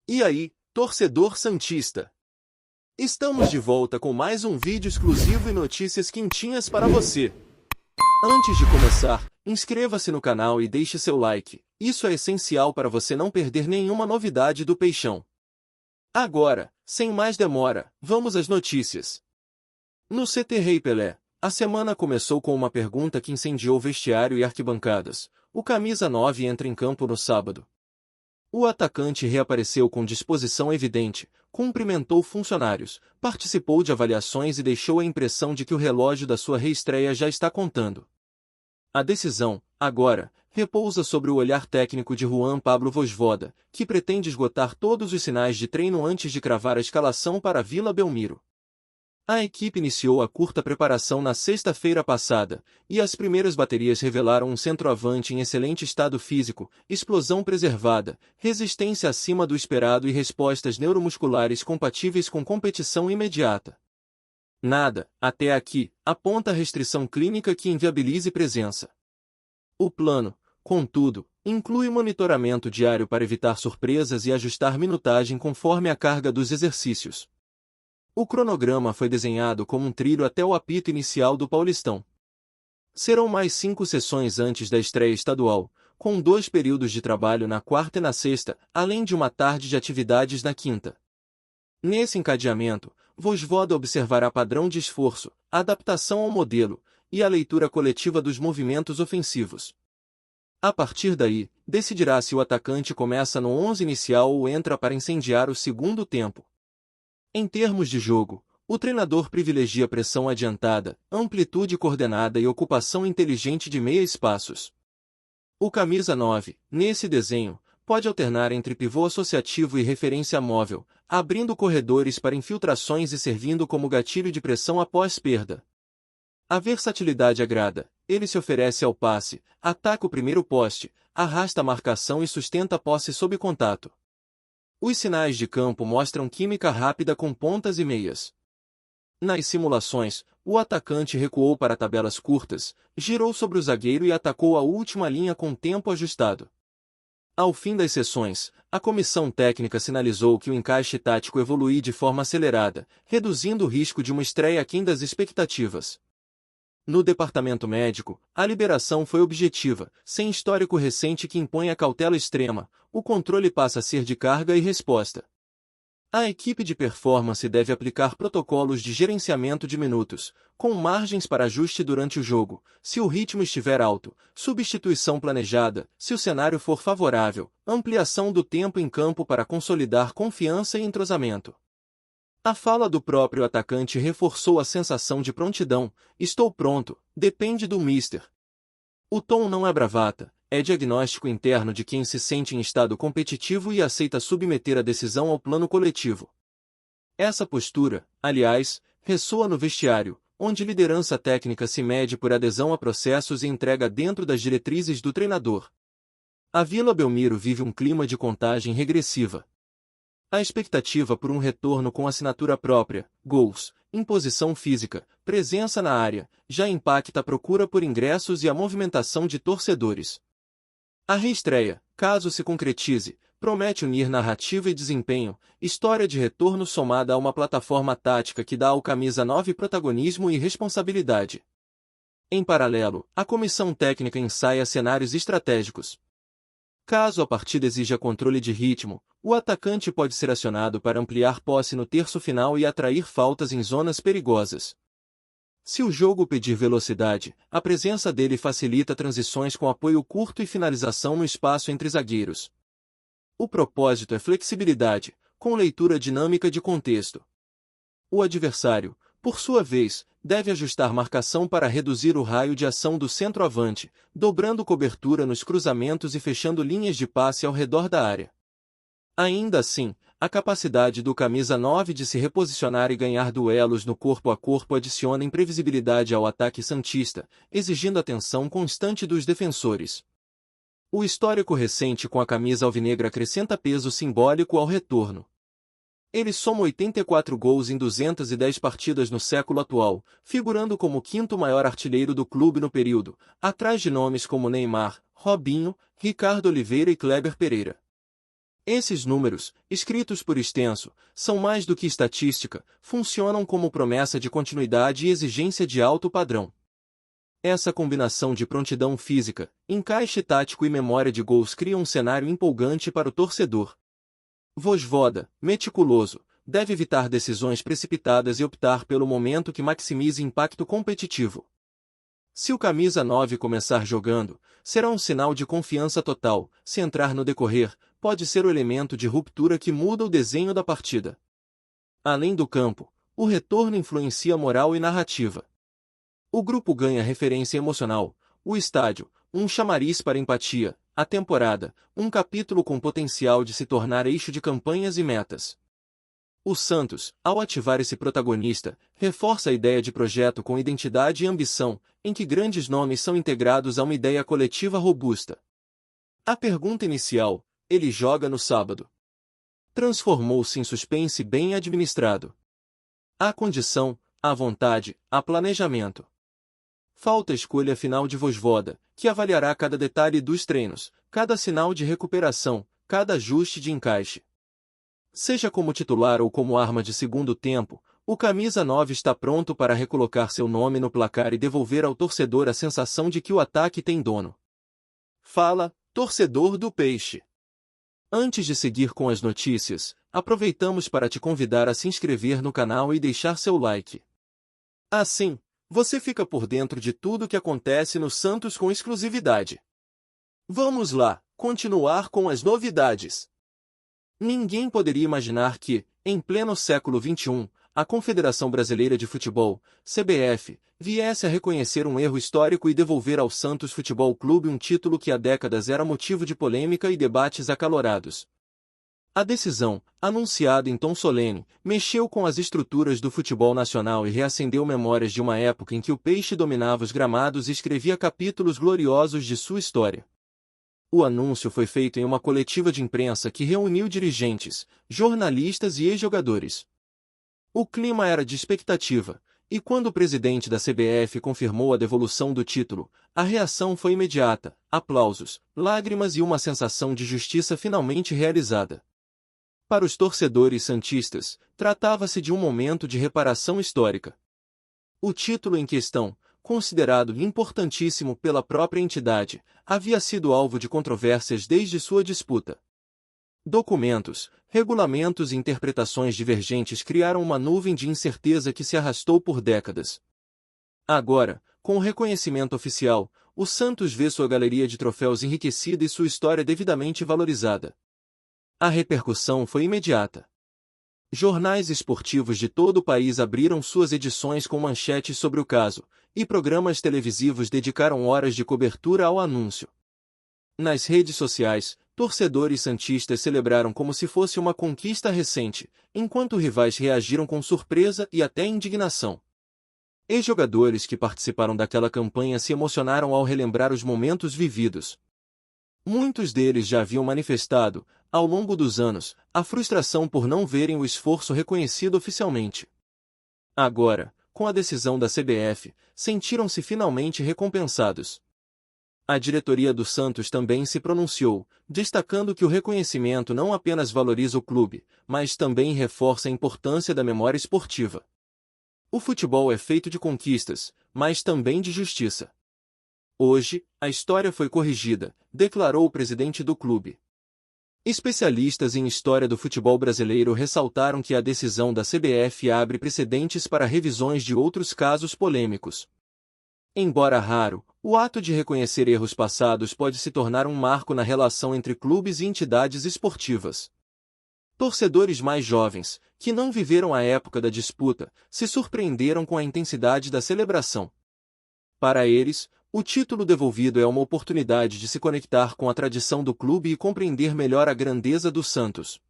E aí, torcedor santista? Estamos de volta com mais um vídeo exclusivo e notícias quentinhas para você. Antes de começar, inscreva-se no canal e deixe seu like. Isso é essencial para você não perder nenhuma novidade do Peixão. Agora, sem mais demora, vamos às notícias. No CT Rei Pelé, a semana começou com uma pergunta que incendiou vestiário e arquibancadas. O camisa 9 entra em campo no sábado. O atacante reapareceu com disposição evidente, cumprimentou funcionários, participou de avaliações e deixou a impressão de que o relógio da sua reestreia já está contando. A decisão, agora, repousa sobre o olhar técnico de Juan Pablo Vojvoda, que pretende esgotar todos os sinais de treino antes de cravar a escalação para Vila Belmiro. A equipe iniciou a curta preparação na sexta-feira passada, e as primeiras baterias revelaram um centroavante em excelente estado físico, explosão preservada, resistência acima do esperado e respostas neuromusculares compatíveis com competição imediata. Nada, até aqui, aponta restrição clínica que inviabilize presença. O plano, contudo, inclui monitoramento diário para evitar surpresas e ajustar minutagem conforme a carga dos exercícios. O cronograma foi desenhado como um trilho até o apito inicial do Paulistão. Serão mais 5 sessões antes da estreia estadual, com 2 períodos de trabalho na quarta e na sexta, além de uma tarde de atividades na quinta. Nesse encadeamento, Vojvoda observará padrão de esforço, adaptação ao modelo e a leitura coletiva dos movimentos ofensivos. A partir daí, decidirá se o atacante começa no 11 inicial ou entra para incendiar o segundo tempo. Em termos de jogo, o treinador privilegia pressão adiantada, amplitude coordenada e ocupação inteligente de meia espaços. O camisa 9, nesse desenho, pode alternar entre pivô associativo e referência móvel, abrindo corredores para infiltrações e servindo como gatilho de pressão após perda. A versatilidade agrada, ele se oferece ao passe, ataca o primeiro poste, arrasta a marcação e sustenta a posse sob contato. Os sinais de campo mostram química rápida com pontas e meias. Nas simulações, o atacante recuou para tabelas curtas, girou sobre o zagueiro e atacou a última linha com tempo ajustado. Ao fim das sessões, a comissão técnica sinalizou que o encaixe tático evoluiu de forma acelerada, reduzindo o risco de uma estreia aquém das expectativas. No departamento médico, a liberação foi objetiva, sem histórico recente que impõe a cautela extrema, o controle passa a ser de carga e resposta. A equipe de performance deve aplicar protocolos de gerenciamento de minutos, com margens para ajuste durante o jogo, se o ritmo estiver alto, substituição planejada, se o cenário for favorável, ampliação do tempo em campo para consolidar confiança e entrosamento. A fala do próprio atacante reforçou a sensação de prontidão. Estou pronto, depende do mister. O tom não é bravata, é diagnóstico interno de quem se sente em estado competitivo e aceita submeter a decisão ao plano coletivo. Essa postura, aliás, ressoa no vestiário, onde liderança técnica se mede por adesão a processos e entrega dentro das diretrizes do treinador. A Vila Belmiro vive um clima de contagem regressiva. A expectativa por um retorno com assinatura própria, gols, imposição física, presença na área, já impacta a procura por ingressos e a movimentação de torcedores. A reestreia, caso se concretize, promete unir narrativa e desempenho, história de retorno somada a uma plataforma tática que dá ao camisa 9 protagonismo e responsabilidade. Em paralelo, a comissão técnica ensaia cenários estratégicos. Caso a partida exija controle de ritmo, o atacante pode ser acionado para ampliar posse no terço final e atrair faltas em zonas perigosas. Se o jogo pedir velocidade, a presença dele facilita transições com apoio curto e finalização no espaço entre zagueiros. O propósito é flexibilidade, com leitura dinâmica de contexto. O adversário, por sua vez, deve ajustar marcação para reduzir o raio de ação do centroavante, dobrando cobertura nos cruzamentos e fechando linhas de passe ao redor da área. Ainda assim, a capacidade do camisa 9 de se reposicionar e ganhar duelos no corpo a corpo adiciona imprevisibilidade ao ataque santista, exigindo atenção constante dos defensores. O histórico recente com a camisa alvinegra acrescenta peso simbólico ao retorno. Ele soma 84 gols em 210 partidas no século atual, figurando como o quinto maior artilheiro do clube no período, atrás de nomes como Neymar, Robinho, Ricardo Oliveira e Kleber Pereira. Esses números, escritos por extenso, são mais do que estatística, funcionam como promessa de continuidade e exigência de alto padrão. Essa combinação de prontidão física, encaixe tático e memória de gols cria um cenário empolgante para o torcedor. Vojvoda, meticuloso, deve evitar decisões precipitadas e optar pelo momento que maximize impacto competitivo. Se o camisa 9 começar jogando, será um sinal de confiança total. Se entrar no decorrer, pode ser o elemento de ruptura que muda o desenho da partida. Além do campo, o retorno influencia moral e narrativa. O grupo ganha referência emocional, o estádio, um chamariz para empatia, a temporada, um capítulo com potencial de se tornar eixo de campanhas e metas. O Santos, ao ativar esse protagonista, reforça a ideia de projeto com identidade e ambição, em que grandes nomes são integrados a uma ideia coletiva robusta. A pergunta inicial, ele joga no sábado, transformou-se em suspense bem administrado. Há condição, há vontade, há planejamento. Falta escolha final de Vojvoda, que avaliará cada detalhe dos treinos, cada sinal de recuperação, cada ajuste de encaixe. Seja como titular ou como arma de segundo tempo, o camisa 9 está pronto para recolocar seu nome no placar e devolver ao torcedor a sensação de que o ataque tem dono. Fala, torcedor do Peixe! Antes de seguir com as notícias, aproveitamos para te convidar a se inscrever no canal e deixar seu like. Assim, você fica por dentro de tudo o que acontece no Santos com exclusividade. Vamos lá, continuar com as novidades. Ninguém poderia imaginar que, em pleno século XXI, a Confederação Brasileira de Futebol, CBF, viesse a reconhecer um erro histórico e devolver ao Santos Futebol Clube um título que há décadas era motivo de polêmica e debates acalorados. A decisão, anunciada em tom solene, mexeu com as estruturas do futebol nacional e reacendeu memórias de uma época em que o Peixe dominava os gramados e escrevia capítulos gloriosos de sua história. O anúncio foi feito em uma coletiva de imprensa que reuniu dirigentes, jornalistas e ex-jogadores. O clima era de expectativa, e quando o presidente da CBF confirmou a devolução do título, a reação foi imediata, aplausos, lágrimas e uma sensação de justiça finalmente realizada. Para os torcedores santistas, tratava-se de um momento de reparação histórica. O título em questão, considerado importantíssimo pela própria entidade, havia sido alvo de controvérsias desde sua disputa. Documentos, regulamentos e interpretações divergentes criaram uma nuvem de incerteza que se arrastou por décadas. Agora, com o reconhecimento oficial, o Santos vê sua galeria de troféus enriquecida e sua história devidamente valorizada. A repercussão foi imediata. Jornais esportivos de todo o país abriram suas edições com manchetes sobre o caso, e programas televisivos dedicaram horas de cobertura ao anúncio. Nas redes sociais, torcedores santistas celebraram como se fosse uma conquista recente, enquanto rivais reagiram com surpresa e até indignação. Ex-jogadores que participaram daquela campanha se emocionaram ao relembrar os momentos vividos. Muitos deles já haviam manifestado, ao longo dos anos, a frustração por não verem o esforço reconhecido oficialmente. Agora, com a decisão da CBF, sentiram-se finalmente recompensados. A diretoria do Santos também se pronunciou, destacando que o reconhecimento não apenas valoriza o clube, mas também reforça a importância da memória esportiva. O futebol é feito de conquistas, mas também de justiça. Hoje, a história foi corrigida, declarou o presidente do clube. Especialistas em história do futebol brasileiro ressaltaram que a decisão da CBF abre precedentes para revisões de outros casos polêmicos. Embora raro, o ato de reconhecer erros passados pode se tornar um marco na relação entre clubes e entidades esportivas. Torcedores mais jovens, que não viveram a época da disputa, se surpreenderam com a intensidade da celebração. Para eles, o título devolvido é uma oportunidade de se conectar com a tradição do clube e compreender melhor a grandeza do Santos.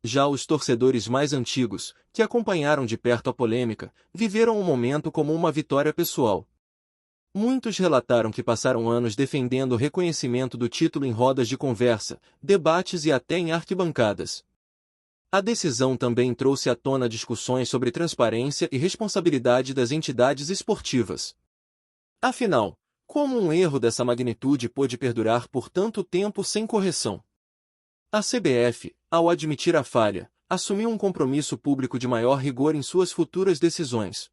Já os torcedores mais antigos, que acompanharam de perto a polêmica, viveram o momento como uma vitória pessoal. Muitos relataram que passaram anos defendendo o reconhecimento do título em rodas de conversa, debates e até em arquibancadas. A decisão também trouxe à tona discussões sobre transparência e responsabilidade das entidades esportivas. Afinal, como um erro dessa magnitude pôde perdurar por tanto tempo sem correção? A CBF, ao admitir a falha, assumiu um compromisso público de maior rigor em suas futuras decisões.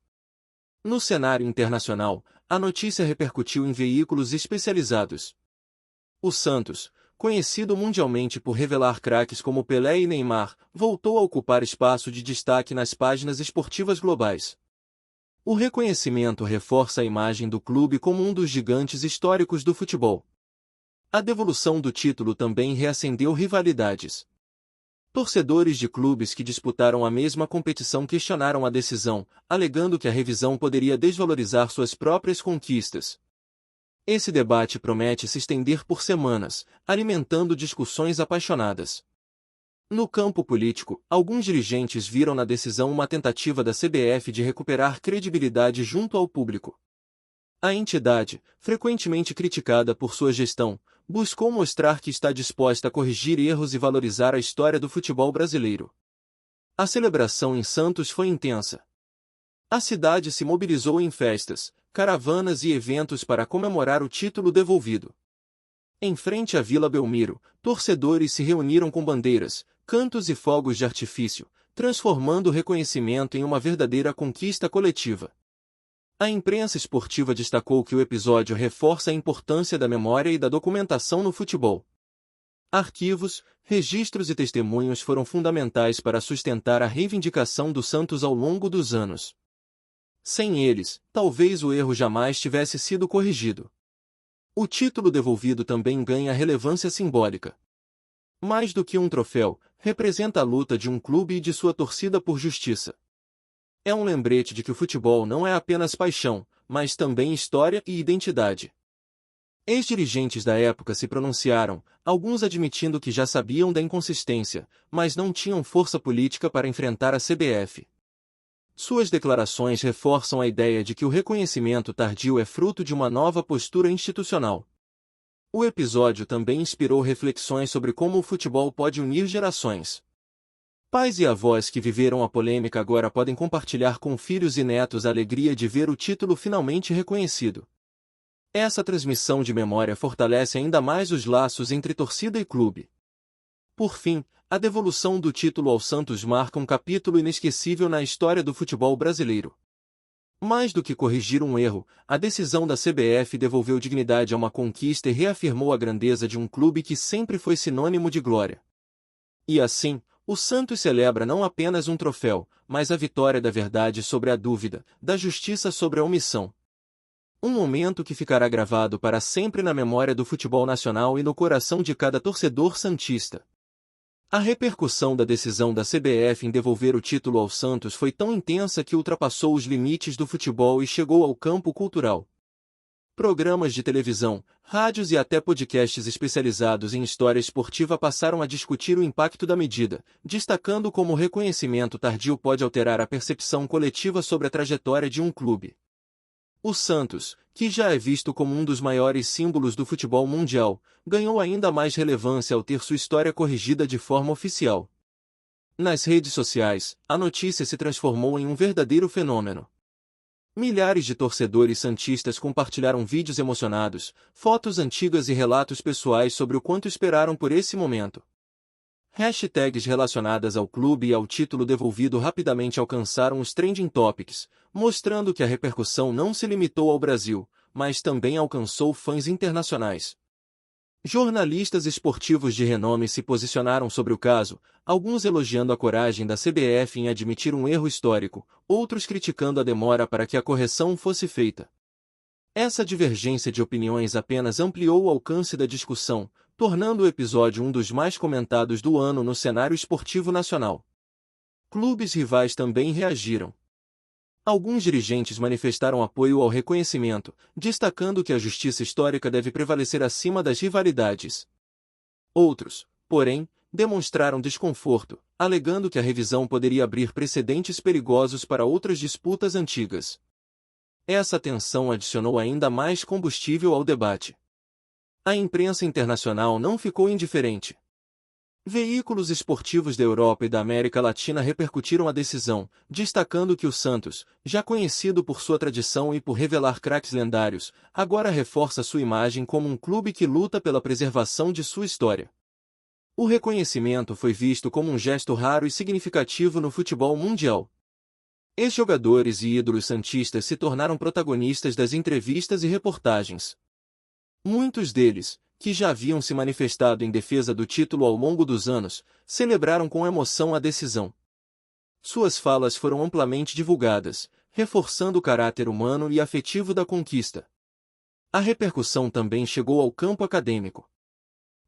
No cenário internacional, a notícia repercutiu em veículos especializados. O Santos, conhecido mundialmente por revelar craques como Pelé e Neymar, voltou a ocupar espaço de destaque nas páginas esportivas globais. O reconhecimento reforça a imagem do clube como um dos gigantes históricos do futebol. A devolução do título também reacendeu rivalidades. Torcedores de clubes que disputaram a mesma competição questionaram a decisão, alegando que a revisão poderia desvalorizar suas próprias conquistas. Esse debate promete se estender por semanas, alimentando discussões apaixonadas. No campo político, alguns dirigentes viram na decisão uma tentativa da CBF de recuperar credibilidade junto ao público. A entidade, frequentemente criticada por sua gestão, buscou mostrar que está disposta a corrigir erros e valorizar a história do futebol brasileiro. A celebração em Santos foi intensa. A cidade se mobilizou em festas, caravanas e eventos para comemorar o título devolvido. Em frente à Vila Belmiro, torcedores se reuniram com bandeiras, cantos e fogos de artifício, transformando o reconhecimento em uma verdadeira conquista coletiva. A imprensa esportiva destacou que o episódio reforça a importância da memória e da documentação no futebol. Arquivos, registros e testemunhos foram fundamentais para sustentar a reivindicação do Santos ao longo dos anos. Sem eles, talvez o erro jamais tivesse sido corrigido. O título devolvido também ganha relevância simbólica. Mais do que um troféu, representa a luta de um clube e de sua torcida por justiça. É um lembrete de que o futebol não é apenas paixão, mas também história e identidade. Ex-dirigentes da época se pronunciaram, alguns admitindo que já sabiam da inconsistência, mas não tinham força política para enfrentar a CBF. Suas declarações reforçam a ideia de que o reconhecimento tardio é fruto de uma nova postura institucional. O episódio também inspirou reflexões sobre como o futebol pode unir gerações. Pais e avós que viveram a polêmica agora podem compartilhar com filhos e netos a alegria de ver o título finalmente reconhecido. Essa transmissão de memória fortalece ainda mais os laços entre torcida e clube. Por fim, a devolução do título ao Santos marca um capítulo inesquecível na história do futebol brasileiro. Mais do que corrigir um erro, a decisão da CBF devolveu dignidade a uma conquista e reafirmou a grandeza de um clube que sempre foi sinônimo de glória. E assim, o Santos celebra não apenas um troféu, mas a vitória da verdade sobre a dúvida, da justiça sobre a omissão. Um momento que ficará gravado para sempre na memória do futebol nacional e no coração de cada torcedor santista. A repercussão da decisão da CBF em devolver o título ao Santos foi tão intensa que ultrapassou os limites do futebol e chegou ao campo cultural. Programas de televisão, rádios e até podcasts especializados em história esportiva passaram a discutir o impacto da medida, destacando como o reconhecimento tardio pode alterar a percepção coletiva sobre a trajetória de um clube. O Santos, que já é visto como um dos maiores símbolos do futebol mundial, ganhou ainda mais relevância ao ter sua história corrigida de forma oficial. Nas redes sociais, a notícia se transformou em um verdadeiro fenômeno. Milhares de torcedores santistas compartilharam vídeos emocionados, fotos antigas e relatos pessoais sobre o quanto esperaram por esse momento. Hashtags relacionadas ao clube e ao título devolvido rapidamente alcançaram os trending topics, mostrando que a repercussão não se limitou ao Brasil, mas também alcançou fãs internacionais. Jornalistas esportivos de renome se posicionaram sobre o caso, alguns elogiando a coragem da CBF em admitir um erro histórico, outros criticando a demora para que a correção fosse feita. Essa divergência de opiniões apenas ampliou o alcance da discussão, tornando o episódio um dos mais comentados do ano no cenário esportivo nacional. Clubes rivais também reagiram. Alguns dirigentes manifestaram apoio ao reconhecimento, destacando que a justiça histórica deve prevalecer acima das rivalidades. Outros, porém, demonstraram desconforto, alegando que a revisão poderia abrir precedentes perigosos para outras disputas antigas. Essa tensão adicionou ainda mais combustível ao debate. A imprensa internacional não ficou indiferente. Veículos esportivos da Europa e da América Latina repercutiram a decisão, destacando que o Santos, já conhecido por sua tradição e por revelar craques lendários, agora reforça sua imagem como um clube que luta pela preservação de sua história. O reconhecimento foi visto como um gesto raro e significativo no futebol mundial. Ex-jogadores e ídolos santistas se tornaram protagonistas das entrevistas e reportagens. Muitos deles, que já haviam se manifestado em defesa do título ao longo dos anos, celebraram com emoção a decisão. Suas falas foram amplamente divulgadas, reforçando o caráter humano e afetivo da conquista. A repercussão também chegou ao campo acadêmico.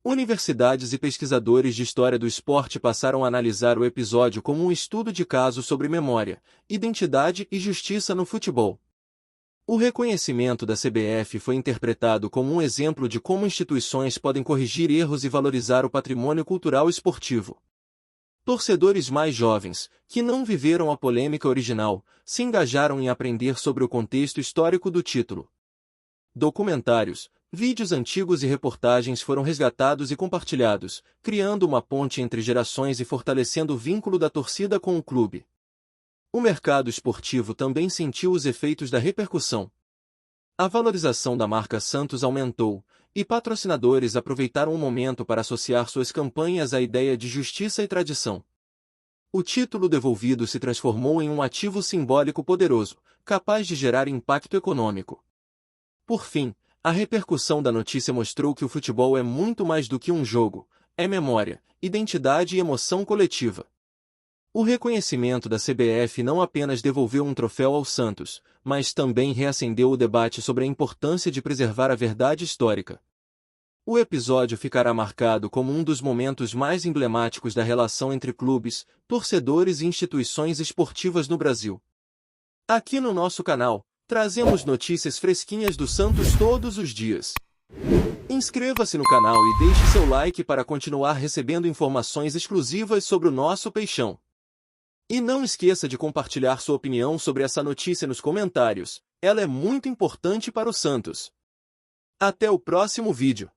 Universidades e pesquisadores de história do esporte passaram a analisar o episódio como um estudo de caso sobre memória, identidade e justiça no futebol. O reconhecimento da CBF foi interpretado como um exemplo de como instituições podem corrigir erros e valorizar o patrimônio cultural esportivo. Torcedores mais jovens, que não viveram a polêmica original, se engajaram em aprender sobre o contexto histórico do título. Documentários, vídeos antigos e reportagens foram resgatados e compartilhados, criando uma ponte entre gerações e fortalecendo o vínculo da torcida com o clube. O mercado esportivo também sentiu os efeitos da repercussão. A valorização da marca Santos aumentou, e patrocinadores aproveitaram o momento para associar suas campanhas à ideia de justiça e tradição. O título devolvido se transformou em um ativo simbólico poderoso, capaz de gerar impacto econômico. Por fim, a repercussão da notícia mostrou que o futebol é muito mais do que um jogo, é memória, identidade e emoção coletiva. O reconhecimento da CBF não apenas devolveu um troféu ao Santos, mas também reacendeu o debate sobre a importância de preservar a verdade histórica. O episódio ficará marcado como um dos momentos mais emblemáticos da relação entre clubes, torcedores e instituições esportivas no Brasil. Aqui no nosso canal, trazemos notícias fresquinhas do Santos todos os dias. Inscreva-se no canal e deixe seu like para continuar recebendo informações exclusivas sobre o nosso peixão. E não esqueça de compartilhar sua opinião sobre essa notícia nos comentários, ela é muito importante para o Santos. Até o próximo vídeo.